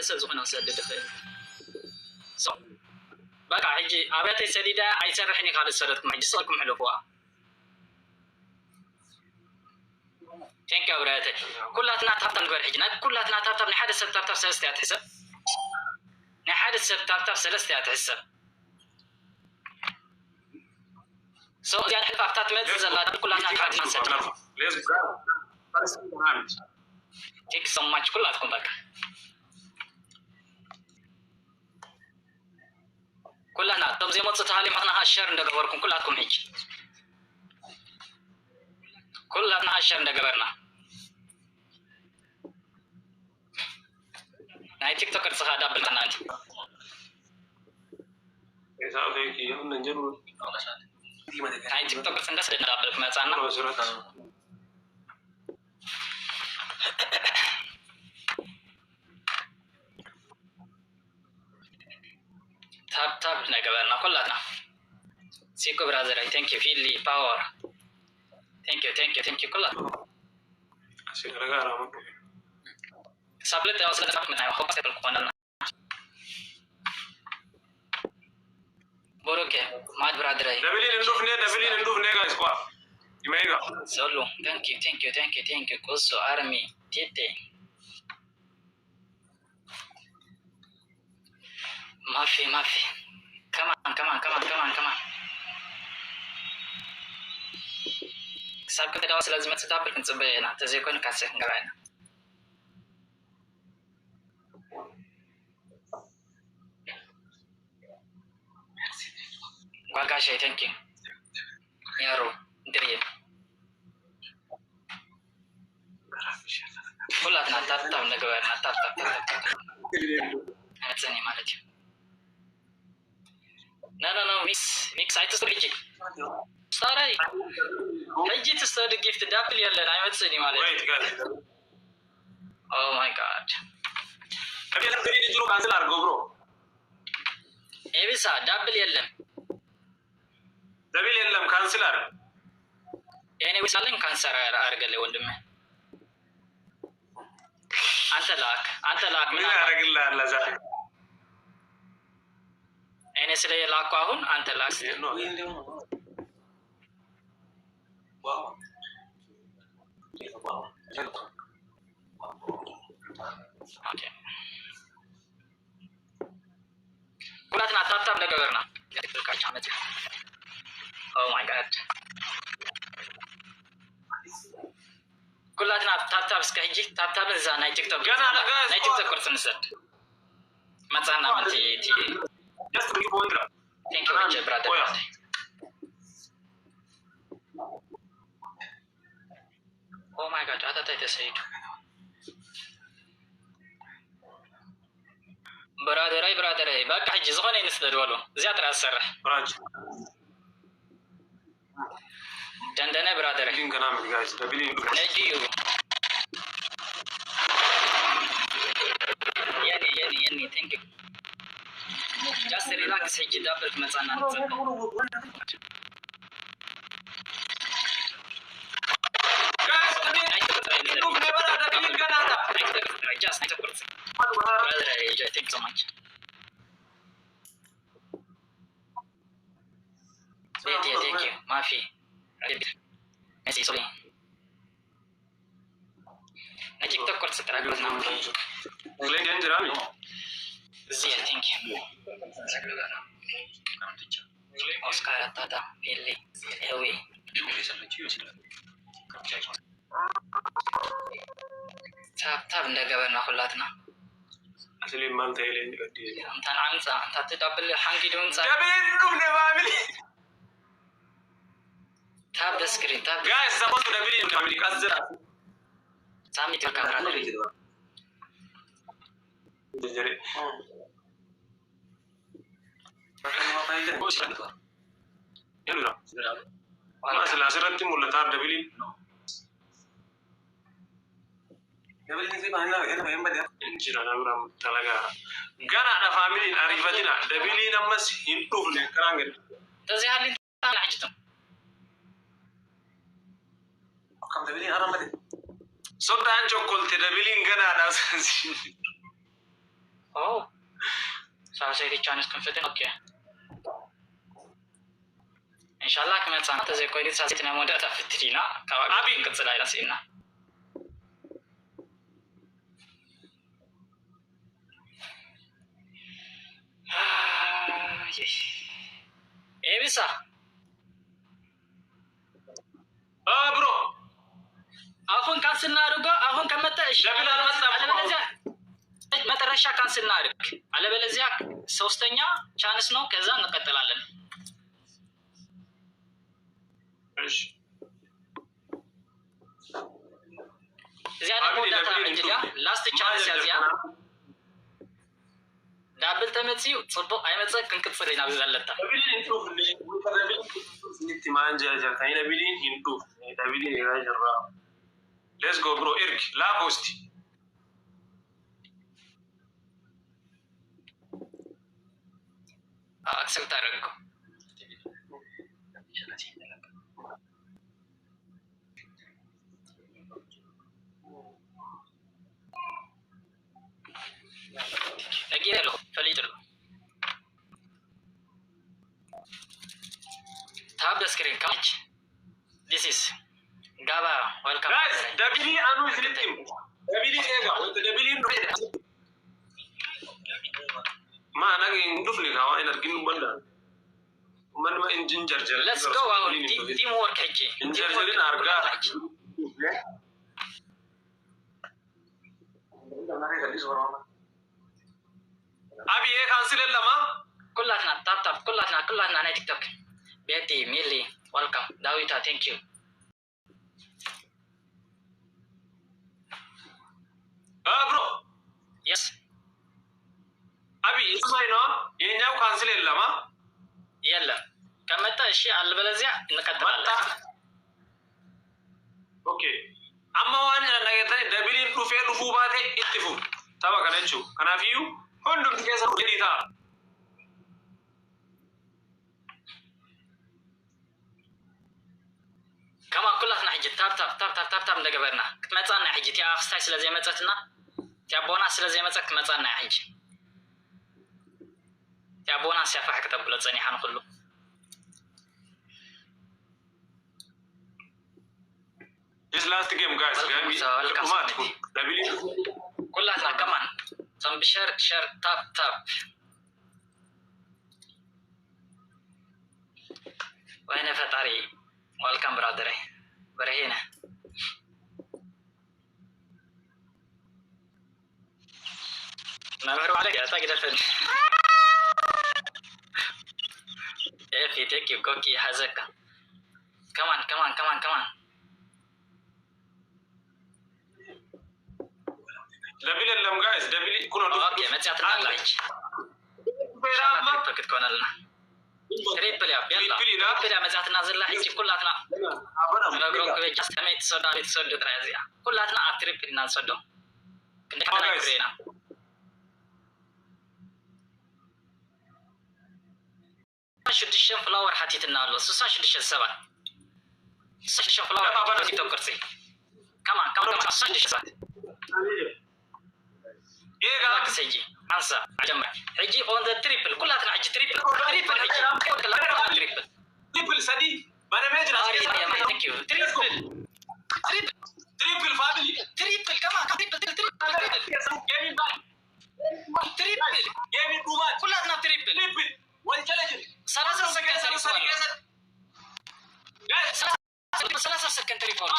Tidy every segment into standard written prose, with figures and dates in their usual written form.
سزخنا سدد خير صح بقى حجي أبيت السديدة أيسرحني خالد سردكم حجي صاركم حلوة تانك يا براتي كلها تناتب نقول حجنا كلها تناتب نحد السبتاب سلسلة تحسب نحد السبتاب سلسلة تحسب سو يعني حلف أفتات متزل لا كلها تناتب سلسلة ليش بس نعم تيك so much كلها تكون بقى كلنا طب زي ما تصتهالي معنا هالشر ندقبركم كلاتكم هيك كلنا هالشر ندقبرنا ناي تيك توك تصهاد بالنا انت إذا هيك يوم نجرب ناي تيك توك سندس ندابلك ما صارنا تاب نقبلنا كلنا سيكو برادر I thank you feel the power thank you كلنا أشيل رجال سابلت أصلا سابت من هاي خلاص يبلغون بروكه ما برادر دبلين ندوف نيجا إسقاط يميجا سولو thank you كوسو أرمي تيتي ما في كمان ساب كده دواس لازم تتابع كنت بينا تزيكون كاسة قبلنا قال شيء thank you يا رو دريم كلنا تاب نقبلنا تاب أنا تسني مالتي لا ميكس عايز تستريجي صاري هيجي تستريجي جيفت دابل يلا أنا تسني مالتي oh my god أبي أنا تريد يجلو كانسل أرجو برو إيه بس دابل يلا كانسل أرجو يعني وصلنا كانسر أرجع وندمه أنت لاك من أرجع لا زال أنا سلي لاك أهون أنت لاك واو اوكي كلنا تاب نقبرنا oh my god كلنا تاب سكايجي تاب زا ناي تيك توك ناي تيك توك كورسن سد ما صارنا تي just to give one thank you much brother oh my god هذا تايت سيد برادر بقى حج زغني نسدد ولو زياد راس سرح براج دندنه برادر لين كلام جايز دبلين نجيو يعني thank you just relax حج دابل مثلا just brother thank you so much thank you ما في ماشي سوري نجيك تذكر ستراك بس نعم لين ينجرامي زين thank you أوسكار تاتا بيلي هوي تاب ندقبرنا كلاتنا أصلي مال تهيلين قدي أنت عنسى أنت تدبل حنقي دون سا دبلين نوفنا بعملي تاب دسكرين تاب جايز سبب دبلين بعملي كسر سامي تلك كاميرا جري يلا ما سلاسل ولا تار دبلين دبلين زي ما هنا ينبدأ إنجيل أنا برام تلاقى جانا أنا فاميلي عريفتنا دبلين أمس هندوه لكرانجل تزيها اللي تطلع عجتهم كم دبلين أنا مدي صدق أنجو قلت دبلين جانا أنا Oh, saya di channel konfeten oke. Insyaallah kami sama tazek kau ini saya tidak mau datang fitrina. Kalau abi kecelakaan sihna. Bisa. Bro. Ahun kan senaruga, ahun kan mata ish. መጨረሻ ካንስል እናድርግ። አለበለዚያ ሶስተኛ ቻንስ ነው። ከዛ እንቀጥላለን። እሺ እዚያ ደግሞ ዳታ እንግዲያ ላስት ቻንስ ያዚያ ዳብል ተመጽዩ ጽቦ አይመጽ ክንክጽሪና ብዛለታ ዳብሊን ኢንትሮ ዳብሊን ስኒት ማንጃ ጃታይና ዳብሊን ኢንትሮ ዳብሊን ያጀራ ሌትስ ጎ ብሮ ኤርክ ላፖስቲ accept አደረገው ለጊዜው ፈልይጥሉ ታብ ስክሪን ካች this is ጋባ welcome guys ደብሊ አኑ ፍሊፕቲም ደብሊ ኤጋ ወደ ደብሊ ما أنا ندوف لك هواي نرجين بنا ومن ما إنجن جرجر let's go out team work حكي إنجرجرين أرجع أبي إيه كانسل لما كلنا تاب كلنا أنا تيك توك بيتي ميلي welcome داويتا thank you bro yes أبي إسمعي نو ينجاو كانسل لما يلا كمتا الشيء على البلزية نقدر الله أوكي أما وانا نقدر دبلين بروفيل رفوباته اتفو تابع كنا شو كنا فيو هندم كيسا ولدي تا كما كلنا حجة تاب نجبرنا كمتنا حجة يا أخستاي سلزي متتنا تابونا سلزي متك كمتنا حجة يا بونا سيافح كتب لتصني حان كله this last game guys كلنا كمان some share tap وين فتاري welcome brother برهينا نمر عليك يا تاجر الفن if you take your cookie hazaka come on دبل اللهم guys دبل كنا اوكي ما تعطينا لايك ما تفكر كون لنا تريبل يا بيلا ما تعطينا زل حجي كلاتنا نغرو كوي جاست ميت سودا ترازيا كلاتنا تريبل ناسودو كنا كرينا شدشن فلاور حتيتنا الله سوسا شدشن سبا شدشن فلاور حتيت توكرسي كمان شدشن سبا ايه قالك سيجي انسى عجمع حجي اون ذا تريبل كلها تنعج تريبل حجي تريبل سدي انا ما ادري ثانك يو تريبل فاميلي تريبل كمان تريبل جيمي دوبات كلها تريبل والجلجل سلاسة سكن سلاسة سكن تليفون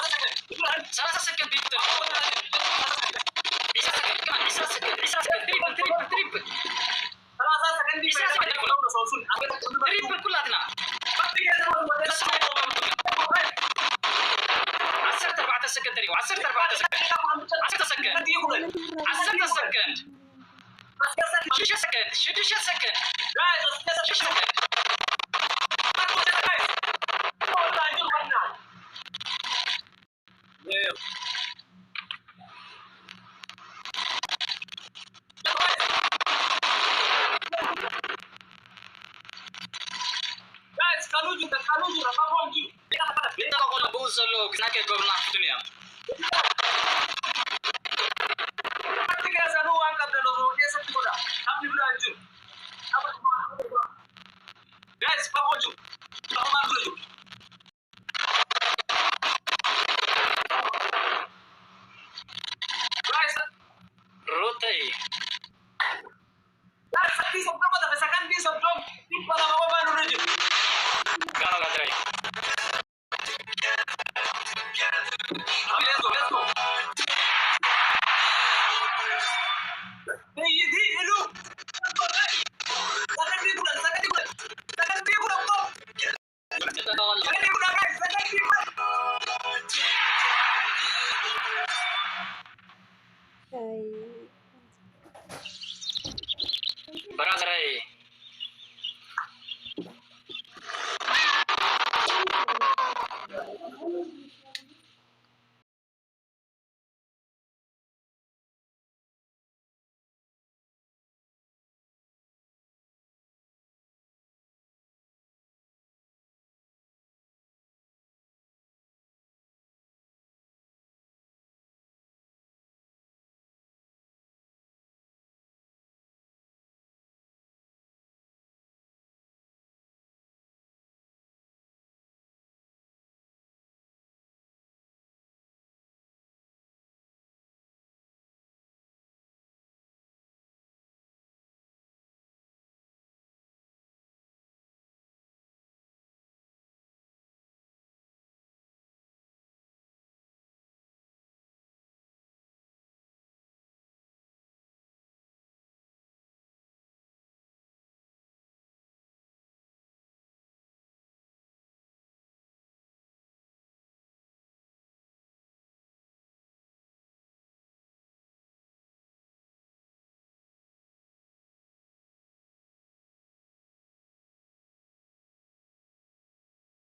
سلاسة سكن بيتر عيسى سكن تريبل سلاسة سكن تريبل كلنا عشرة 4 سكن تريبل 10 4 سكن 10 سكن 10 سكن شو سكن شو سكن Sakti soddoma dabe sakandii soddom dhibba lama